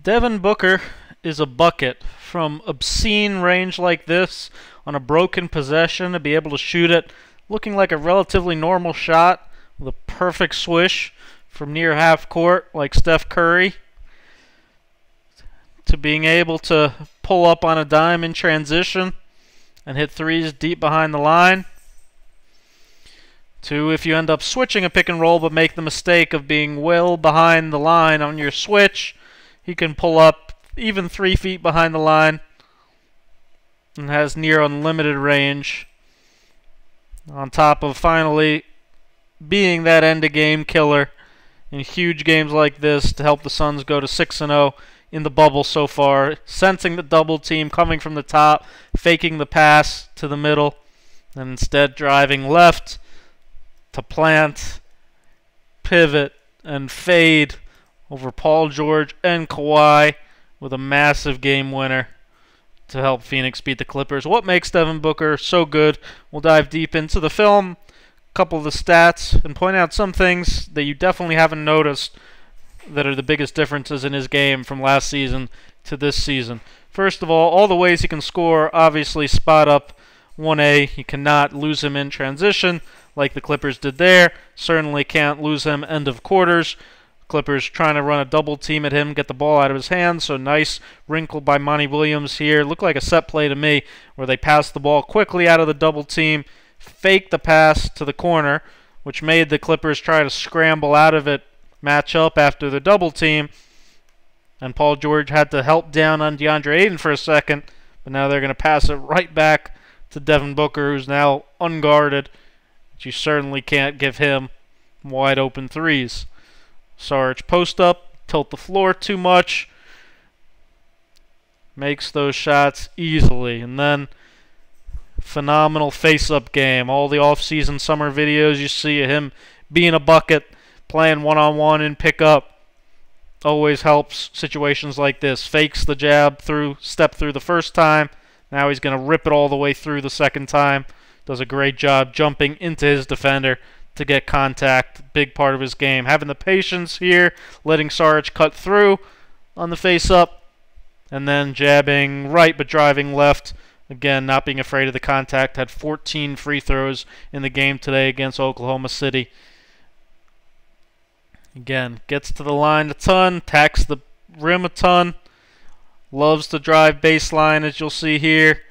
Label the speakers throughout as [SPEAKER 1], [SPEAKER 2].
[SPEAKER 1] Devin Booker is a bucket from obscene range like this on a broken possession to be able to shoot it looking like a relatively normal shot with a perfect swish from near half court like Steph Curry to being able to pull up on a dime in transition and hit threes deep behind the line to if you end up switching a pick and roll but make the mistake of being well behind the line on your switch, he can pull up even 3 feet behind the line and has near unlimited range, on top of finally being that end-of-game killer in huge games like this to help the Suns go to 6-0 in the bubble so far, sensing the double team coming from the top, faking the pass to the middle, and instead driving left to plant, pivot, and fade over Paul George and Kawhi with a massive game winner to help Phoenix beat the Clippers. What makes Devin Booker so good? We'll dive deep into the film, a couple of the stats, and point out some things that you definitely haven't noticed that are the biggest differences in his game from last season to this season. First of all the ways he can score, obviously spot up 1A. You cannot lose him in transition like the Clippers did there. Certainly can't lose him end of quarters. Clippers trying to run a double team at him, get the ball out of his hands. So nice wrinkle by Monty Williams here. Looked like a set play to me where they passed the ball quickly out of the double team, faked the pass to the corner, which made the Clippers try to scramble out of it, match up after the double team. And Paul George had to help down on DeAndre Ayton for a second, but now they're going to pass it right back to Devin Booker, who's now unguarded. But you certainly can't give him wide open threes. Sarge post up, tilt the floor too much, makes those shots easily, and then phenomenal face-up game. All the off-season summer videos you see of him being a bucket, playing one-on-one in pickup, always helps situations like this. Fakes the jab through, step through the first time. Now he's going to rip it all the way through the second time. Does a great job jumping into his defender to get contact. Big part of his game. Having the patience here, letting Sarge cut through on the face-up, and then jabbing right but driving left. Again, not being afraid of the contact. Had 14 free throws in the game today against Oklahoma City. Again, gets to the line a ton, tacks the rim a ton. Loves to drive baseline, as you'll see here.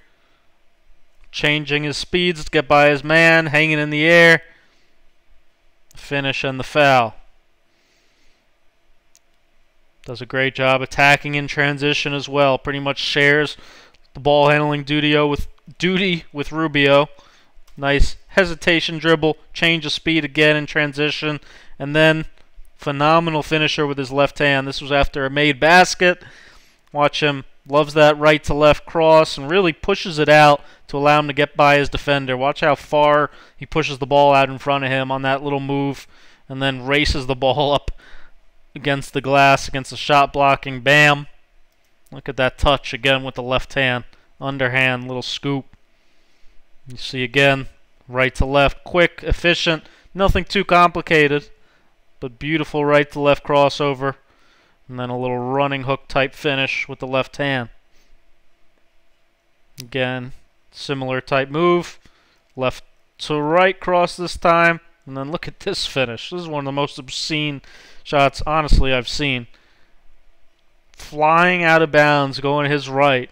[SPEAKER 1] Changing his speeds to get by his man, hanging in the air. Finish and the foul. Does a great job attacking in transition as well. Pretty much shares the ball handling duty with Rubio. Nice hesitation dribble, change of speed again in transition, and then phenomenal finisher with his left hand. This was after a made basket. Watch him, loves that right to left cross and really pushes it out to allow him to get by his defender. Watch how far he pushes the ball out in front of him on that little move and then races the ball up against the glass, against the shot blocking. Bam! Look at that touch again with the left hand. Underhand, little scoop. You see again, right to left, quick, efficient, nothing too complicated, but beautiful right to left crossover. And then a little running hook type finish with the left hand. Again, similar type move. Left to right cross this time. And then look at this finish. This is one of the most obscene shots, honestly, I've seen. Flying out of bounds, going to his right.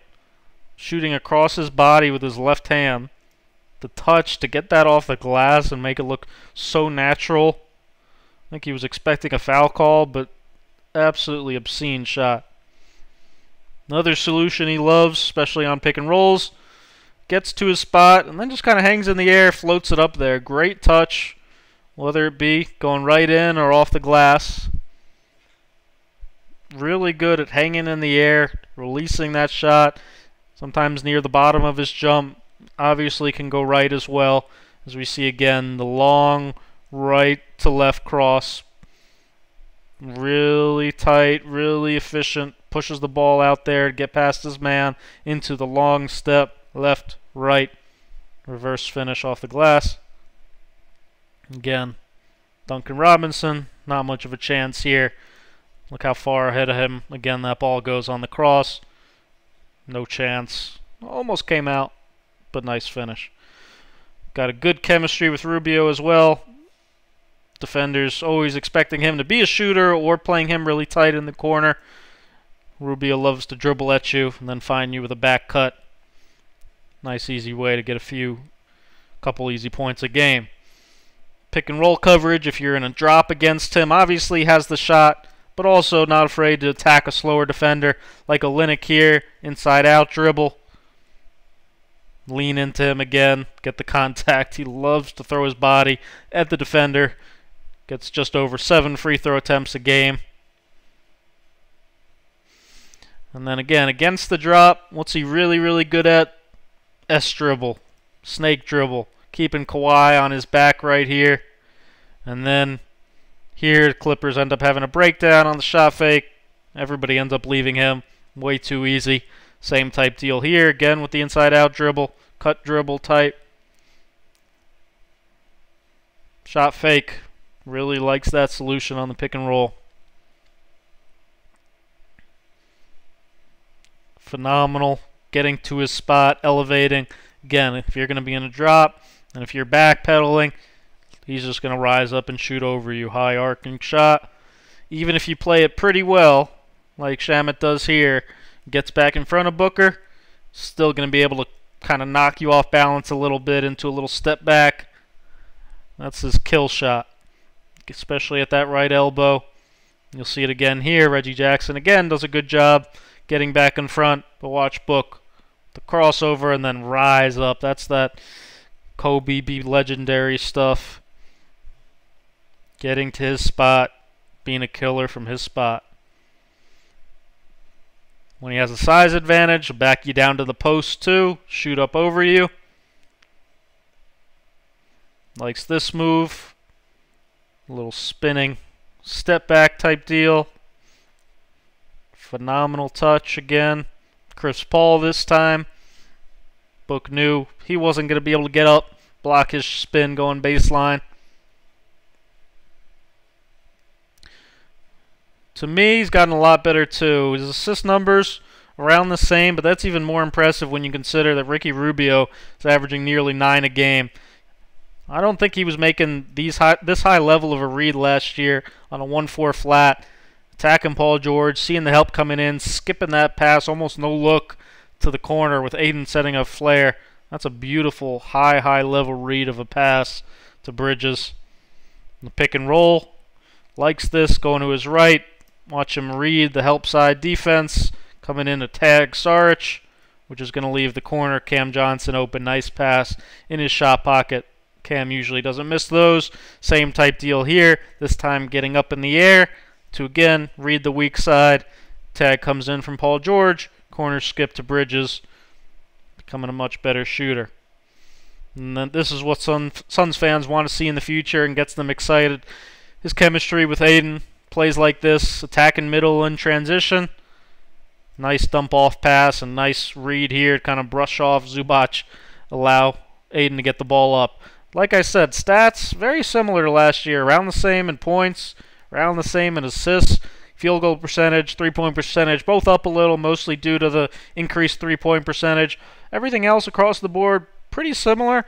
[SPEAKER 1] Shooting across his body with his left hand. The touch to get that off the glass and make it look so natural. I think he was expecting a foul call, but absolutely obscene shot. Another solution he loves, especially on pick and rolls. Gets to his spot and then just kind of hangs in the air, floats it up there. Great touch, whether it be going right in or off the glass. Really good at hanging in the air, releasing that shot. Sometimes near the bottom of his jump. Obviously can go right as well. As we see again, the long right to left cross. Really tight, really efficient. Pushes the ball out there to get past his man into the long step. Left, right. Reverse finish off the glass. Again, Duncan Robinson, not much of a chance here. Look how far ahead of him. Again, that ball goes on the cross. No chance. Almost came out, but nice finish. Got a good chemistry with Rubio as well. Defenders always expecting him to be a shooter or playing him really tight in the corner. Rubio loves to dribble at you and then find you with a back cut. Nice easy way to get couple easy points a game. Pick and roll coverage if you're in a drop against him. Obviously has the shot, but also not afraid to attack a slower defender like Olynyk here. Inside out dribble. Lean into him again. Get the contact. He loves to throw his body at the defender. Gets just over 7 free throw attempts a game. And then again, against the drop, what's he really, really good at? S-dribble. Snake dribble. Keeping Kawhi on his back right here. And then here, the Clippers end up having a breakdown on the shot fake. Everybody ends up leaving him. Way too easy. Same type deal here. Again with the inside-out dribble. Cut dribble type. Shot fake. Really likes that solution on the pick and roll. Phenomenal. Getting to his spot. Elevating. Again, if you're going to be in a drop, and if you're backpedaling, he's just going to rise up and shoot over you. High arcing shot. Even if you play it pretty well, like Shamet does here, gets back in front of Booker, still going to be able to kind of knock you off balance a little bit into a little step back. That's his kill shot, especially at that right elbow. You'll see it again here. Reggie Jackson again does a good job getting back in front, but watch Book. The crossover and then rise up. That's that Kobe B legendary stuff. Getting to his spot, being a killer from his spot. When he has a size advantage, he'll back you down to the post too, shoot up over you. Likes this move. A little spinning step back type deal. Phenomenal touch again. Chris Paul this time. Book knew he wasn't going to be able to get up, block his spin going baseline. To me, he's gotten a lot better too. His assist numbers around the same, but that's even more impressive when you consider that Ricky Rubio is averaging nearly 9 a game. I don't think he was making this high level of a read last year on a 1-4 flat. Attacking Paul George, seeing the help coming in, skipping that pass, almost no look to the corner with Aiden setting a flare. That's a beautiful high level read of a pass to Bridges. The pick and roll, likes this, going to his right. Watch him read the help side defense, coming in to tag Saric, which is going to leave the corner. Cam Johnson open, nice pass in his shot pocket. Cam usually doesn't miss those. Same type deal here, this time getting up in the air to again read the weak side. Tag comes in from Paul George, corner skip to Bridges, becoming a much better shooter. And then this is what Suns fans want to see in the future and gets them excited. His chemistry with Aiden, plays like this, attacking middle in transition. Nice dump off pass and nice read here, kind of brush off Zubac, allow Aiden to get the ball up. Like I said, stats very similar to last year, around the same in points, around the same in assists, field goal percentage, three-point percentage, both up a little, mostly due to the increased three-point percentage. Everything else across the board, pretty similar.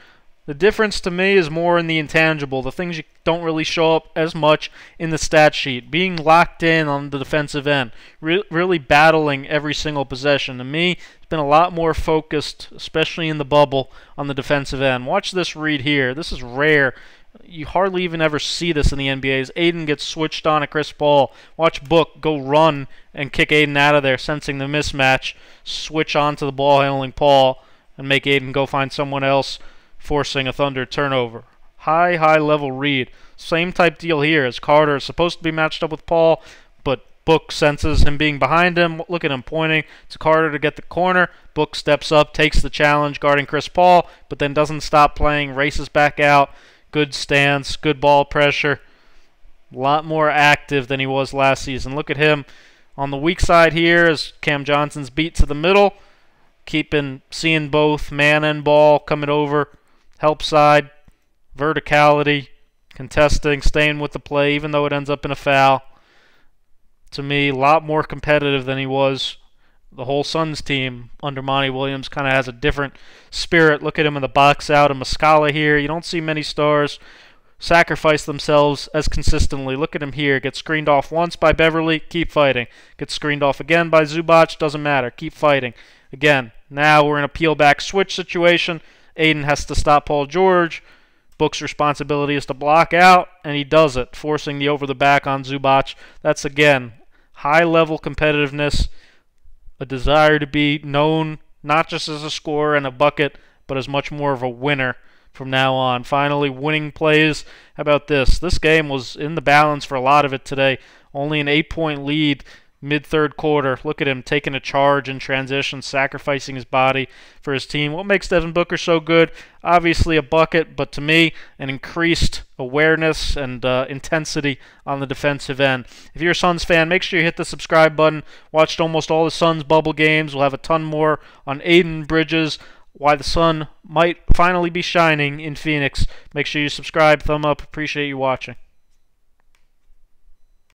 [SPEAKER 1] The difference to me is more in the intangible, the things you don't really show up as much in the stat sheet. Being locked in on the defensive end, really battling every single possession. To me, it's been a lot more focused, especially in the bubble, on the defensive end. Watch this read here. This is rare. You hardly even ever see this in the NBA. As Aiden gets switched on at Chris Paul. Watch Book go run and kick Aiden out of there, sensing the mismatch. Switch on to the ball handling Paul and make Aiden go find someone else, forcing a Thunder turnover. High level read. Same type deal here as Carter is supposed to be matched up with Paul, but Book senses him being behind him. Look at him pointing to Carter to get the corner. Book steps up, takes the challenge guarding Chris Paul, but then doesn't stop playing, races back out. Good stance, good ball pressure. A lot more active than he was last season. Look at him on the weak side here as Cam Johnson's beat to the middle. Seeing both man and ball coming over. Help side, verticality, contesting, staying with the play even though it ends up in a foul. to me, a lot more competitive than he was. The whole Suns team under Monty Williams kind of has a different spirit. Look at him in the box out. And Muscala here. You don't see many stars sacrifice themselves as consistently. Look at him here. Gets screened off once by Beverly. Keep fighting. Gets screened off again by Zubac. Doesn't matter. Keep fighting. Again, now we're in a peel-back switch situation. Aiden has to stop Paul George. Book's responsibility is to block out, and he does it, forcing the over-the-back on Zubac. That's, again, high-level competitiveness, a desire to be known not just as a scorer and a bucket, but as much more of a winner from now on. Finally, winning plays. How about this? This game was in the balance for a lot of it today. Only an 8-point lead mid-third quarter. Look at him taking a charge in transition, sacrificing his body for his team. What makes Devin Booker so good? Obviously a bucket, but to me, an increased awareness and intensity on the defensive end. If you're a Suns fan, make sure you hit the subscribe button. Watched almost all the Suns bubble games. We'll have a ton more on Aiden Bridges, why the sun might finally be shining in Phoenix. Make sure you subscribe, thumb up. Appreciate you watching.